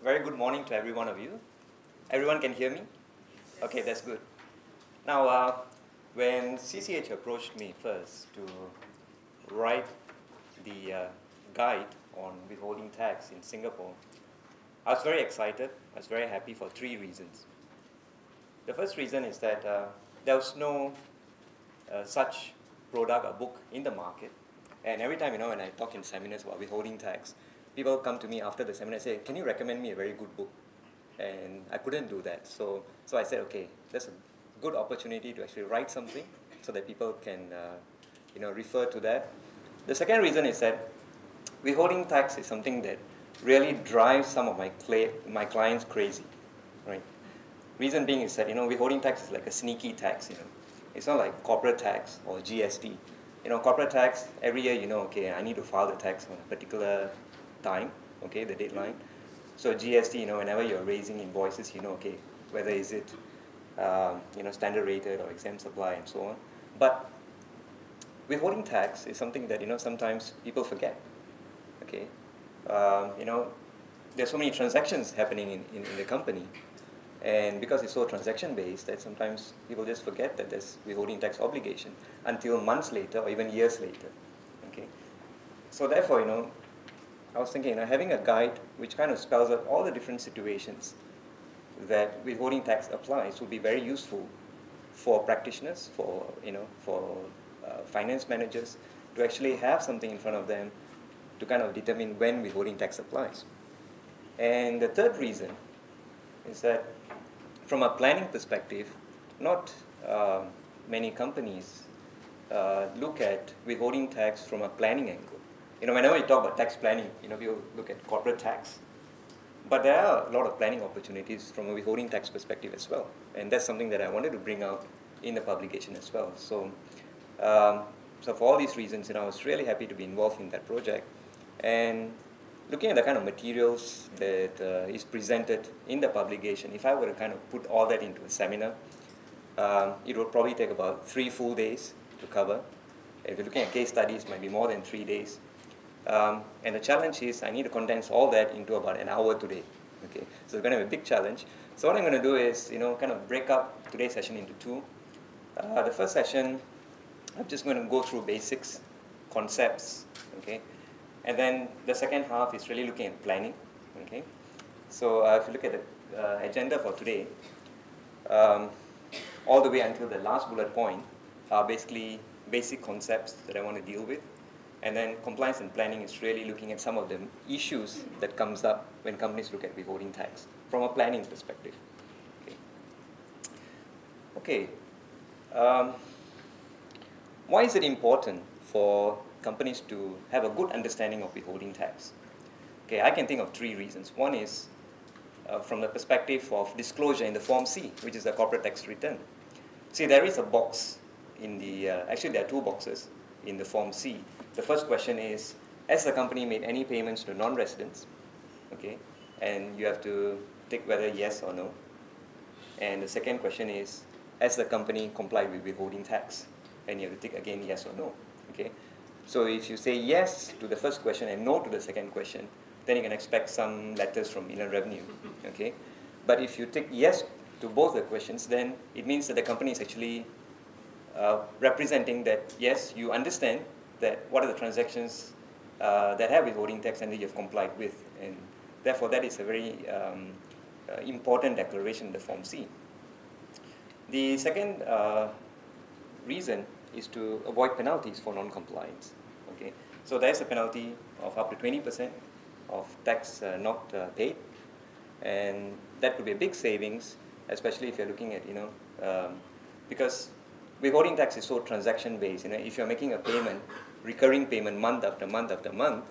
Very good morning to every one of you. Everyone can hear me? Okay, that's good. Now, when CCH approached me first to write the guide on withholding tax in Singapore, I was very excited. I was very happy for three reasons. The first reason is that there was no such product or book in the market. And every time, when I talk in seminars about withholding tax, people come to me after the seminar and say, can you recommend me a very good book? And I couldn't do that. So I said, okay, that's a good opportunity to actually write something so that people can refer to that. The second reason is that withholding tax is something that really drives some of my clients crazy, right? Reason being is that, withholding tax is like a sneaky tax, It's not like corporate tax or GST. Corporate tax, every year, okay, I need to file the tax on a particular time, okay, the deadline. So GST, whenever you're raising invoices, okay, whether is it, standard rated or exempt supply and so on. But withholding tax is something that, sometimes people forget, okay. There's so many transactions happening in the company. And because it's so transaction-based, that sometimes people just forget that there's withholding tax obligation until months later or even years later. Okay, so therefore, I was thinking, having a guide which kind of spells out all the different situations that withholding tax applies would be very useful for practitioners, for finance managers to actually have something in front of them to kind of determine when withholding tax applies. And the third reason is that from a planning perspective, not many companies look at withholding tax from a planning angle. Whenever you talk about tax planning, people look at corporate tax. But there are a lot of planning opportunities from a withholding tax perspective as well. And that's something that I wanted to bring out in the publication as well. So, so for all these reasons, I was really happy to be involved in that project. And looking at the kind of materials that is presented in the publication, if I were to kind of put all that into a seminar, it would probably take about 3 full days to cover. If you're looking at case studies, it might be more than 3 days. And the challenge is I need to condense all that into about an hour today. Okay, so it's going to be a big challenge. So what I'm going to do is, kind of break up today's session into 2. The first session, I'm just going to go through basics, concepts, okay. And then the second half is really looking at planning, okay. So if you look at the agenda for today, all the way until the last bullet point are basically basic concepts that I want to deal with. And then compliance and planning is really looking at some of the issues that comes up when companies look at withholding tax from a planning perspective. Okay. Why is it important for companies to have a good understanding of withholding tax? Okay, I can think of 3 reasons. One is from the perspective of disclosure in the Form C, which is the corporate tax return. See, there is a box in the, actually there are 2 boxes in the Form C. The first question is, has the company made any payments to non-residents? Okay, and you have to tick whether yes or no. And the second question is, has the company complied with withholding tax? And you have to tick again yes or no. Okay. So if you say yes to the first question and no to the second question, then you can expect some letters from Inland Revenue, okay? But if you tick yes to both the questions, then it means that the company is actually representing that, yes, you understand that what are the transactions that have withholding tax and that you have complied with. And therefore, that is a very important declaration in the Form C. The second reason is to avoid penalties for non-compliance. Okay, so there's a penalty of up to 20% of tax not paid, and that could be a big savings, especially if you're looking at because withholding tax is so transaction-based. If you're making a payment, recurring payment month after month after month,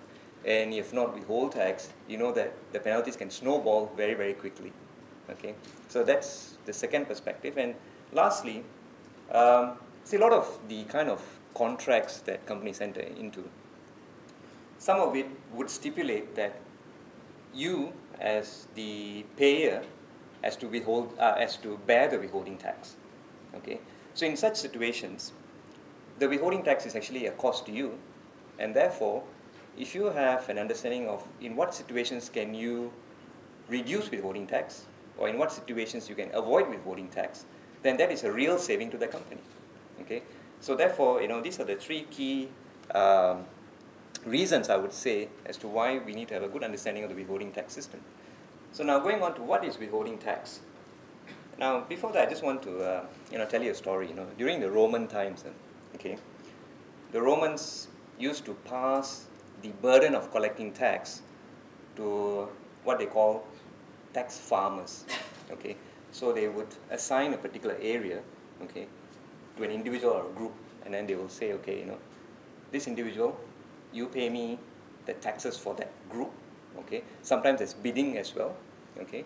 and if not withhold tax, that the penalties can snowball very, very quickly. Okay, so that's the second perspective. And lastly, see, a lot of the kind of contracts that companies enter into, some of it would stipulate that you, as the payer, has to bear the withholding tax. Okay, so in such situations, the withholding tax is actually a cost to you, and therefore, if you have an understanding of in what situations can you reduce withholding tax, or in what situations you can avoid withholding tax, then that is a real saving to the company. Okay, so therefore, these are the three key reasons, I would say, as to why we need to have a good understanding of the withholding tax system. So now going on to what is withholding tax. Now, before that, I just want to tell you a story. During the Roman times, okay, the Romans used to pass the burden of collecting tax to what they call tax farmers. Okay, so they would assign a particular area, okay, to an individual or a group, and then they will say, okay, this individual, you pay me the taxes for that group. Okay, sometimes there's bidding as well. Okay,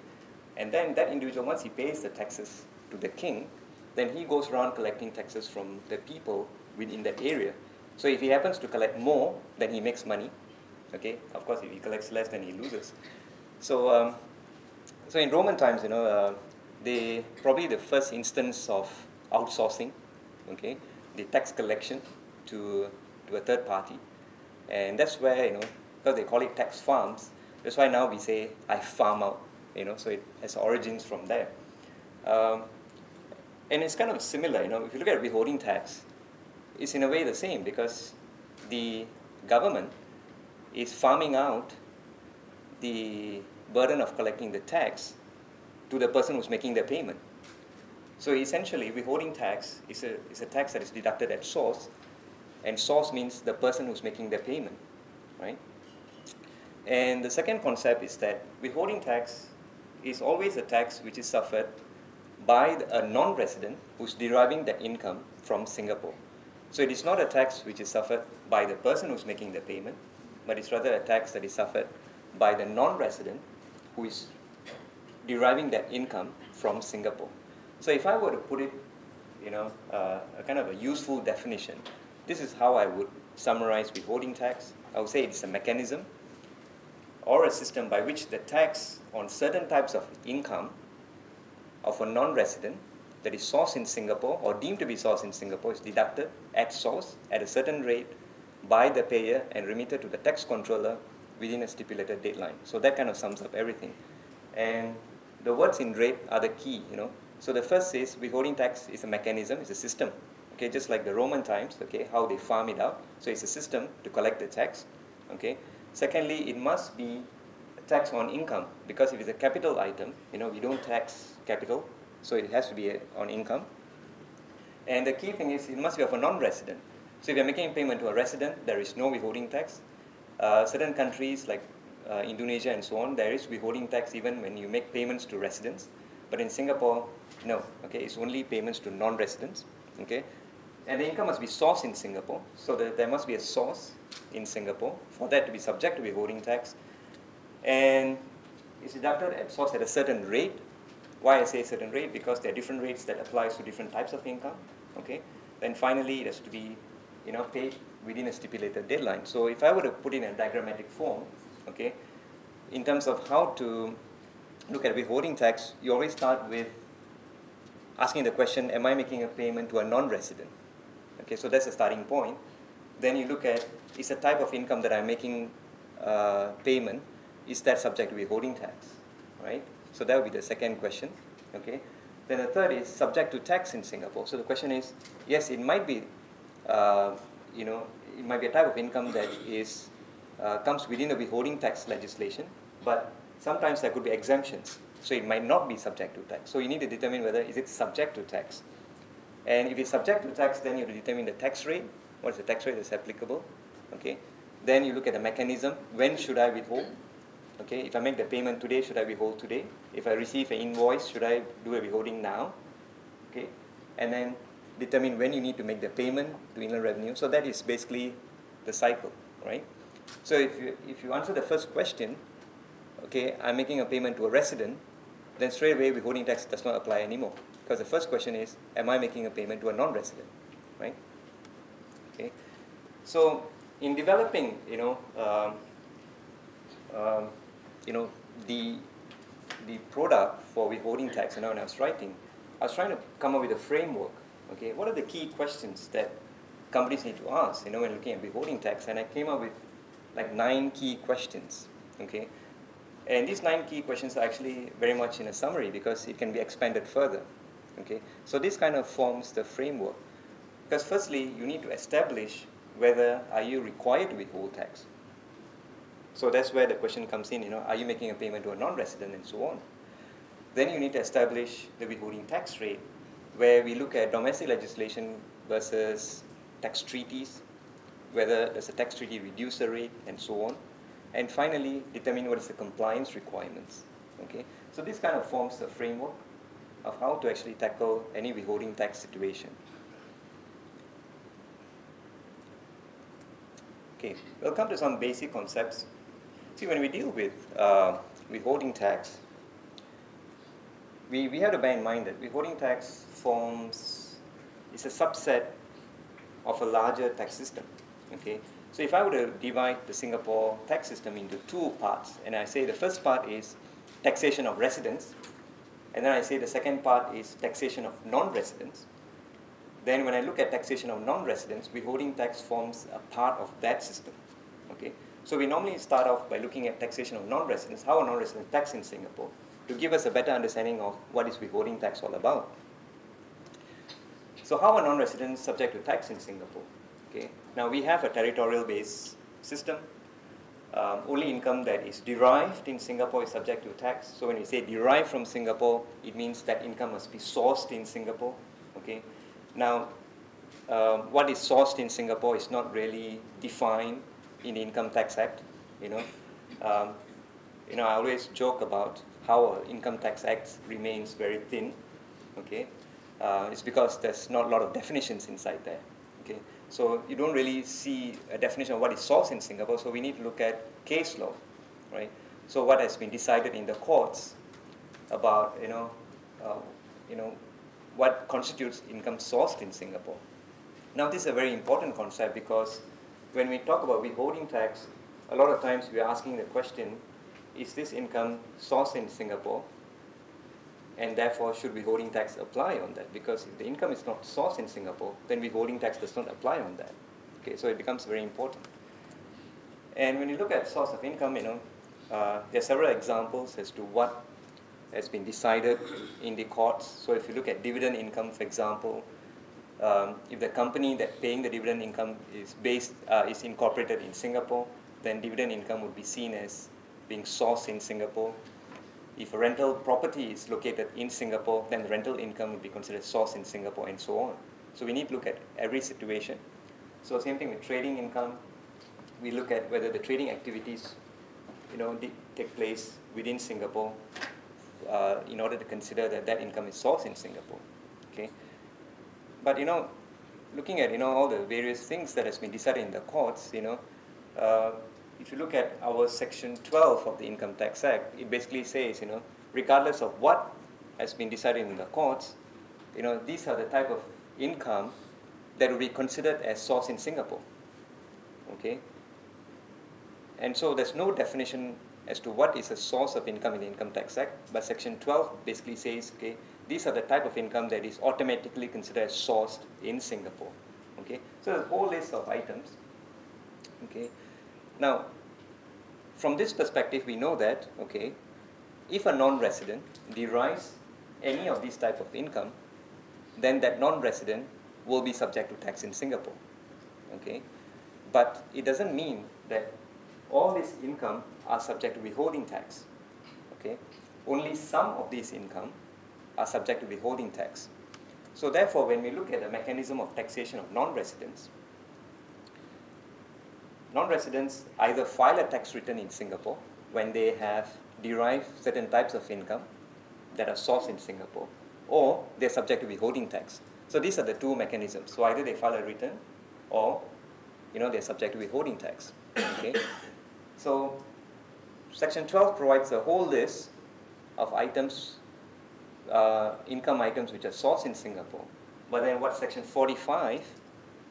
and then that individual, once he pays the taxes to the king, then he goes around collecting taxes from the people within that area. So if he happens to collect more, then he makes money. Okay, of course, if he collects less, then he loses. So, so in Roman times, they probably the first instance of outsourcing, okay, the tax collection to a third party, and that's where because they call it tax farms. That's why now we say I farm out. So it has origins from there. And it's kind of similar, if you look at withholding tax, it's in a way the same, because the government is farming out the burden of collecting the tax to the person who's making the payment. So essentially, withholding tax is a tax that is deducted at source, and source means the person who's making the payment, right? And the second concept is that withholding tax is always a tax which is suffered by a non-resident who's deriving that income from Singapore. So it is not a tax which is suffered by the person who's making the payment, but it's rather a tax that is suffered by the non-resident who is deriving that income from Singapore. So if I were to put it, a kind of a useful definition, this is how I would summarize withholding tax. I would say it's a mechanism or a system by which the tax on certain types of income of a non-resident that is sourced in Singapore or deemed to be sourced in Singapore is deducted at source at a certain rate by the payer and remitted to the tax controller within a stipulated deadline. So that kind of sums up everything. And the words in red are the key, So the first is withholding tax is a mechanism, it's a system. Okay, just like the Roman times, okay, how they farm it out. So it's a system to collect the tax. Okay. Secondly, it must be a tax on income, because if it's a capital item, we don't tax capital, so it has to be on income. And the key thing is it must be of a non-resident. So if you're making a payment to a resident, there is no withholding tax. Certain countries like Indonesia and so on, there is withholding tax even when you make payments to residents. But in Singapore, no. Okay, it's only payments to non-residents. Okay, and the income must be sourced in Singapore, so that there must be a source in Singapore for that to be subject to withholding tax. And it's deducted at source at a certain rate. Why I say a certain rate? Because there are different rates that applies to different types of income. Okay. Then finally, it has to be, paid within a stipulated deadline. So if I were to put it in a diagrammatic form, okay, in terms of how to look at withholding tax, you always start with asking the question, am I making a payment to a non-resident? Okay, so that's a starting point. Then you look at, is the type of income that I'm making payment, is that subject to withholding tax, right? So that would be the second question, okay? Then the third is subject to tax in Singapore. So the question is, yes, it might be, it might be a type of income that is comes within the withholding tax legislation, but sometimes there could be exemptions. So it might not be subject to tax. So you need to determine whether is it subject to tax. And if it's subject to tax, then you have to determine the tax rate. What is the tax rate that's applicable? Okay. Then you look at the mechanism. When should I withhold? Okay. If I make the payment today, should I withhold today? If I receive an invoice, should I do a withholding now? Okay. And then determine when you need to make the payment to Inland Revenue. So that is basically the cycle, right? So if you answer the first question, okay, I'm making a payment to a resident, then straight away withholding tax does not apply anymore. Because the first question is, am I making a payment to a non-resident, right? Okay. So in developing, the product for withholding tax, when I was writing, I was trying to come up with a framework. Okay, what are the key questions that companies need to ask, when looking at withholding tax? And I came up with like 9 key questions. Okay. And these 9 key questions are actually very much in a summary because it can be expanded further. Okay? So this kind of forms the framework. Because firstly, you need to establish whether are you required to withhold tax. So that's where the question comes in, are you making a payment to a non-resident and so on. Then you need to establish the withholding tax rate, where we look at domestic legislation versus tax treaties, whether does a tax treaty reduce the rate and so on. And finally, determine what is the compliance requirements. Okay? So this kind of forms the framework of how to actually tackle any withholding tax situation. Okay, we'll come to some basic concepts. See, when we deal with withholding tax, we have to bear in mind that withholding tax is a subset of a larger tax system. Okay? So if I were to divide the Singapore tax system into 2 parts, and I say the first part is taxation of residents, and then I say the second part is taxation of non-residents, then when I look at taxation of non-residents, withholding tax forms a part of that system. Okay? So we normally start off by looking at taxation of non-residents, how a non-resident tax in Singapore, to give us a better understanding of what is withholding tax all about. So how are non-residents subject to tax in Singapore? Okay. Now we have a territorial-based system. Only income that is derived in Singapore is subject to tax. So when we say derived from Singapore, it means that income must be sourced in Singapore. Okay. Now, what is sourced in Singapore is not really defined in the Income Tax Act. I always joke about how our Income Tax Act remains very thin. Okay. It's because there's not a lot of definitions inside there. Okay. So you don't really see a definition of what is source in Singapore, so we need to look at case law, right? So what has been decided in the courts about, what constitutes income sourced in Singapore. Now this is a very important concept because when we talk about withholding tax, a lot of times we are asking the question, is this income sourced in Singapore? And therefore, should withholding tax apply on that? Because if the income is not sourced in Singapore, then withholding tax does not apply on that. Okay, so it becomes very important. And when you look at source of income, there are several examples as to what has been decided in the courts. So if you look at dividend income, for example, if the company that paying the dividend income is incorporated in Singapore, then dividend income would be seen as being sourced in Singapore. If a rental property is located in Singapore, then the rental income would be considered sourced in Singapore and so on. So we need to look at every situation. So same thing with trading income. We look at whether the trading activities take place within Singapore in order to consider that income is sourced in Singapore. Okay? But looking at all the various things that has been decided in the courts, if you look at our Section 12 of the Income Tax Act, it basically says, regardless of what has been decided in the courts, these are the type of income that will be considered as source in Singapore. Okay? And so there's no definition as to what is a source of income in the Income Tax Act, but Section 12 basically says, okay, these are the type of income that is automatically considered as sourced in Singapore. Okay? So there's a whole list of items. Okay? Now, from this perspective, we know that, okay, if a non-resident derives any of these type of income, then that non-resident will be subject to tax in Singapore. Okay? But it doesn't mean that all this income are subject to withholding tax. Okay? Only some of these income are subject to withholding tax. So therefore, when we look at the mechanism of taxation of non-residents, non-residents either file a tax return in Singapore when they have derived certain types of income that are sourced in Singapore, or they're subject to withholding tax. So these are the 2 mechanisms. So either they file a return, or they're subject to withholding tax. Okay? So Section 12 provides a whole list of items, income items which are sourced in Singapore. But then what Section 45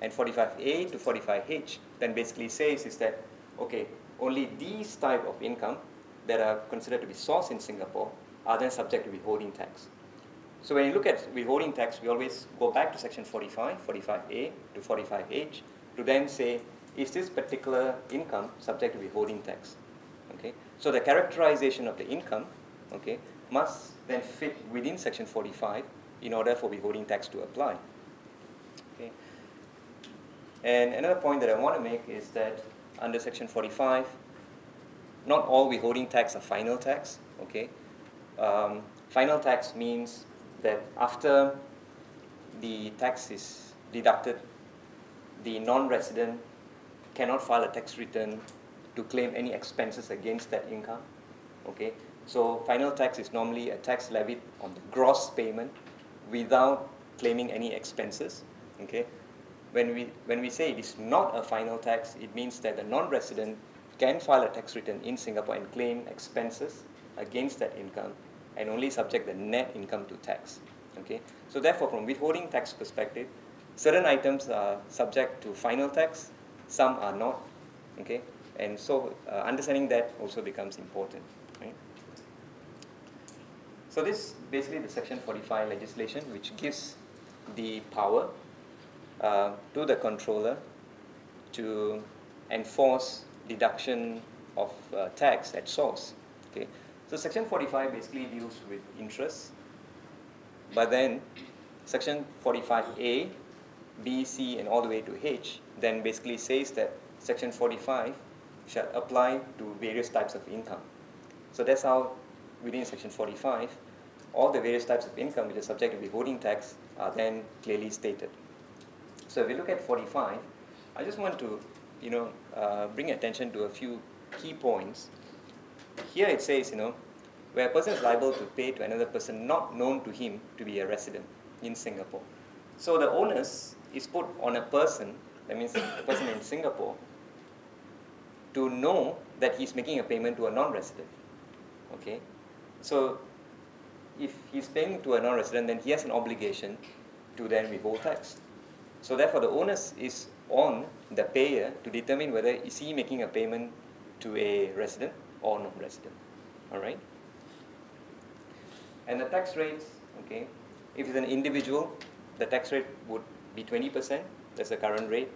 and 45A to 45H then basically says is that, okay, only these type of income that are considered to be sourced in Singapore are then subject to withholding tax. So when you look at withholding tax, we always go back to Section 45, 45A to 45H to then say, is this particular income subject to withholding tax? Okay, so the characterization of the income, okay, must then fit within Section 45 in order for withholding tax to apply. Okay, and another point that I want to make is that under Section 45, not all withholding tax are final tax. Okay, final tax means that after the tax is deducted, the non-resident cannot file a tax return to claim any expenses against that income. Okay, so final tax is normally a tax levied on the gross payment without claiming any expenses. Okay, when we say it is not a final tax, it means that the non-resident can file a tax return in Singapore and claim expenses against that income and only subject the net income to tax. Okay, so therefore, from withholding tax perspective, certain items are subject to final tax, some are not. Okay, and so understanding that also becomes important. Right? So this basically the Section 45 legislation, which gives the power to the controller to enforce deduction of tax at source. Okay, so Section 45 basically deals with interest, but then Section 45A, B, C, and all the way to H then basically says that Section 45 shall apply to various types of income. So that's how within Section 45, all the various types of income which are subject to withholding tax are then clearly stated. So if we look at 45, I just want to bring attention to a few key points. Here it says, where a person is liable to pay to another person not known to him to be a resident in Singapore. So the onus is put on a person, that means a person in Singapore, to know that he's making a payment to a non-resident. Okay, so if he's paying to a non-resident, then he has an obligation to then withhold tax. So therefore, the onus is on the payer to determine whether is he making a payment to a resident or non-resident. All right. And the tax rates, okay, if it's an individual, the tax rate would be 20%. That's the current rate.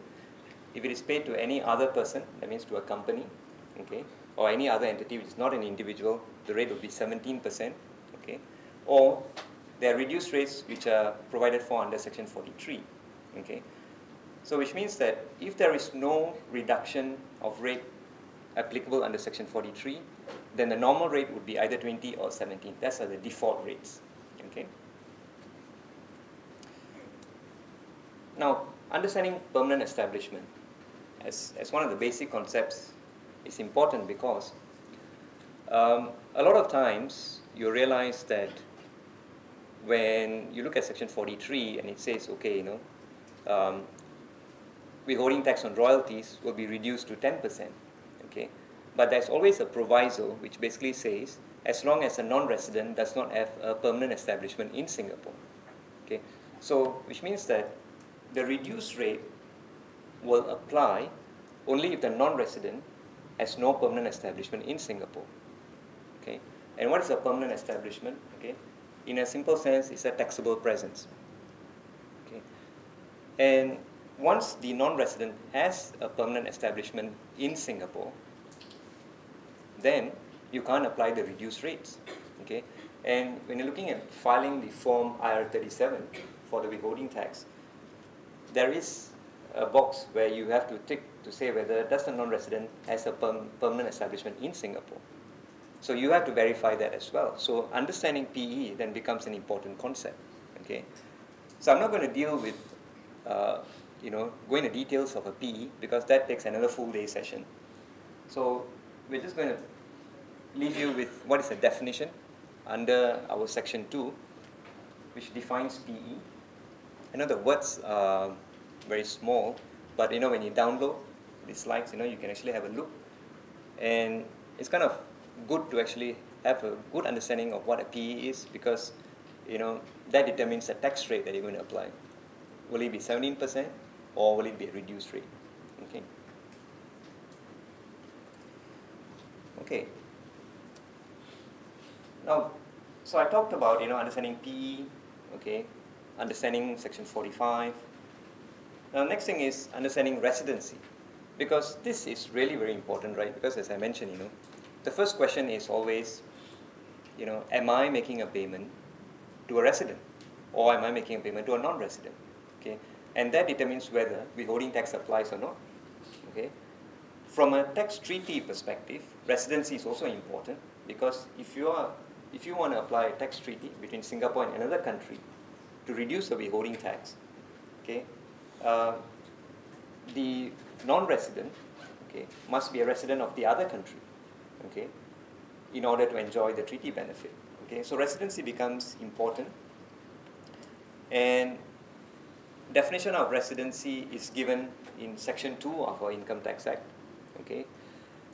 If it is paid to any other person, that means to a company, okay, or any other entity which is not an individual, the rate would be 17%, okay, or there are reduced rates which are provided for under Section 43, okay. So which means that if there is no reduction of rate applicable under Section 43, then the normal rate would be either 20 or 17. That's the default rates, okay. Now, understanding permanent establishment as one of the basic concepts is important because a lot of times you realize that when you look at Section 43 and it says, okay, withholding tax on royalties will be reduced to 10%, okay, but there's always a proviso which basically says as long as a non-resident does not have a permanent establishment in Singapore, okay, so which means that the reduced rate will apply only if the non-resident has no permanent establishment in Singapore. Okay, and what is a permanent establishment? Okay, in a simple sense, it's a taxable presence. Okay, and once the non-resident has a permanent establishment in Singapore, then you can't apply the reduced rates. Okay, and when you're looking at filing the form IR37 for the withholding tax, there is a box where you have to tick to say whether does the non-resident has a permanent establishment in Singapore. So you have to verify that as well. So understanding PE then becomes an important concept. Okay, so I'm not going to deal with go into details of a PE because that takes another full day session. So we're just going to leave you with what is the definition under our Section 2, which defines PE. I know the words are very small, but when you download the slides, you can actually have a look, and it's kind of good to actually have a good understanding of what a PE is because that determines the tax rate that you're going to apply. Will it be 17% or will it be a reduced rate? Okay. Okay. Now, so I talked about understanding PE. Okay. Understanding Section 45. Now, next thing is understanding residency, because this is really very important, right? Because as I mentioned, the first question is always, am I making a payment to a resident, or am I making a payment to a non-resident? Okay, and that determines whether withholding tax applies or not. Okay, from a tax treaty perspective, residency is also important, because if you want to apply a tax treaty between Singapore and another country to reduce the withholding tax, okay, the non-resident, okay, must be a resident of the other country, okay, in order to enjoy the treaty benefit. Okay, so residency becomes important, and definition of residency is given in Section 2 of our Income Tax Act. Okay,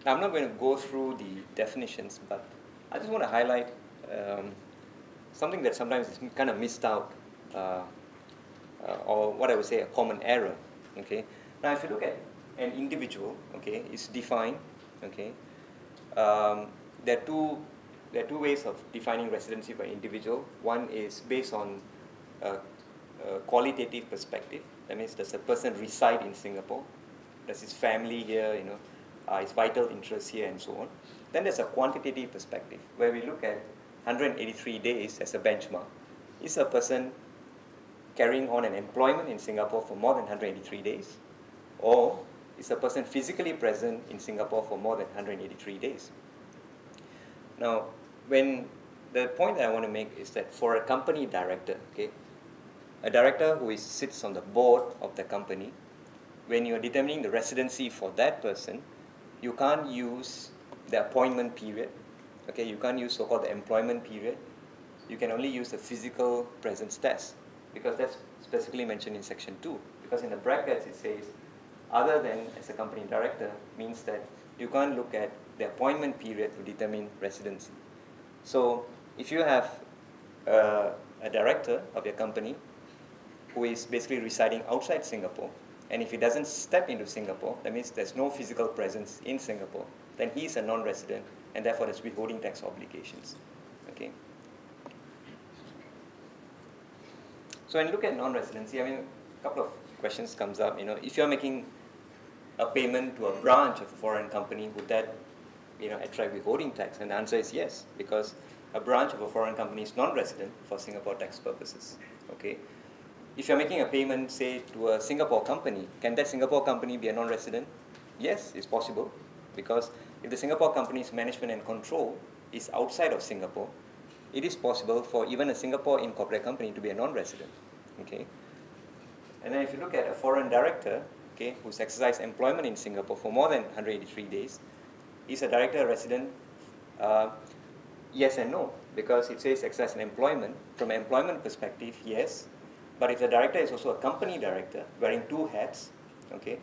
now I'm not going to go through the definitions, but I just want to highlight something that sometimes is kind of missed out, or what I would say a common error. Okay, now if you look at an individual, okay, it's defined. Okay, there are two ways of defining residency for an individual. One is based on a qualitative perspective. That means, does a person reside in Singapore? Does his family here, his vital interests here, and so on. Then there's a quantitative perspective, where we look at 183 days as a benchmark. Is a person carrying on an employment in Singapore for more than 183 days? Or is a person physically present in Singapore for more than 183 days? Now, the point that I want to make is that for a company director, okay, a director who sits on the board of the company, when you're determining the residency for that person, you can't use the appointment period. Okay, you can't use so-called the employment period. You can only use the physical presence test, because that's specifically mentioned in Section 2. Because in the brackets it says, other than as a company director, means that you can't look at the appointment period to determine residency. So if you have a director of your company who is basically residing outside Singapore, and if he doesn't step into Singapore, that means there's no physical presence in Singapore, then he's a non-resident, and therefore there's withholding tax obligations. Okay. So when you look at non-residency, I mean, a couple of questions comes up. If you're making a payment to a branch of a foreign company, would that attract withholding tax? And the answer is yes, because a branch of a foreign company is non-resident for Singapore tax purposes. Okay. If you're making a payment, say, to a Singapore company, can that Singapore company be a non-resident? Yes, it's possible, because if the Singapore company's management and control is outside of Singapore, it is possible for even a Singapore incorporated company to be a non-resident. Okay. And then if you look at a foreign director, okay, who's exercised employment in Singapore for more than 183 days, is a director a resident? Yes and no, because it says exercise an employment. From an employment perspective, yes. But if the director is also a company director, wearing two hats, okay,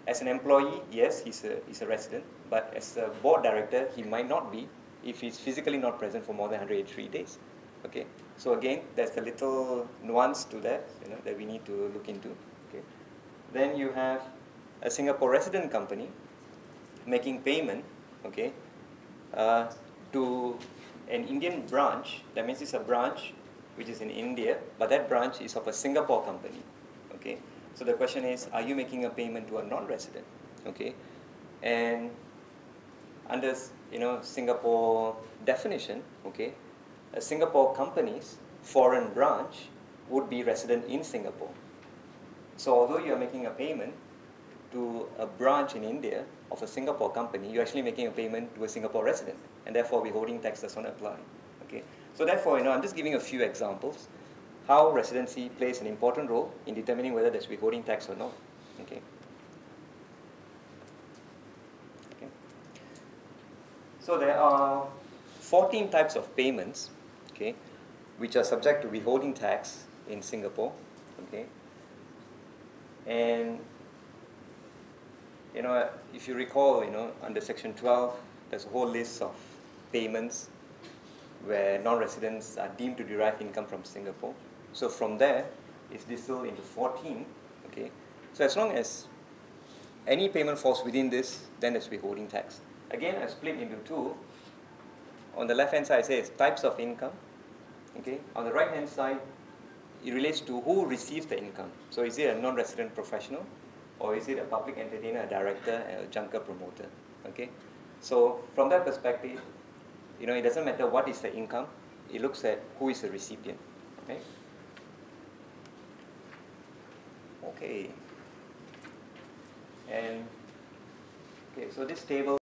as an employee, yes, he's a resident, but as a board director, he might not be if he's physically not present for more than 183 days. Okay, so again, there's a little nuance to that, that we need to look into. Okay, then you have a Singapore resident company making payment, okay, to an Indian branch. That means it's a branch which is in India, but that branch is of a Singapore company. Okay, so the question is, are you making a payment to a non-resident? Okay, and under Singapore definition, okay, a Singapore company's foreign branch would be resident in Singapore. So although you are making a payment to a branch in India of a Singapore company, you're actually making a payment to a Singapore resident, and therefore withholding tax does not apply. Okay, so therefore, I'm just giving a few examples how residency plays an important role in determining whether there's withholding tax or not. Okay. Okay. So there are 14 types of payments, okay, which are subject to withholding tax in Singapore. Okay. And if you recall, under Section 12, there's a whole list of payments where non-residents are deemed to derive income from Singapore. So from there, it's distilled into 14. Okay. So as long as any payment falls within this, then there's withholding tax. Again, I split into two. On the left-hand side, I say it's types of income. Okay. On the right-hand side, it relates to who receives the income. So is it a non-resident professional, or is it a public entertainer, a director, and a junker promoter? Okay. So from that perspective, you know, it doesn't matter what is the income, it looks at who is the recipient. Okay. Okay. And okay, so this table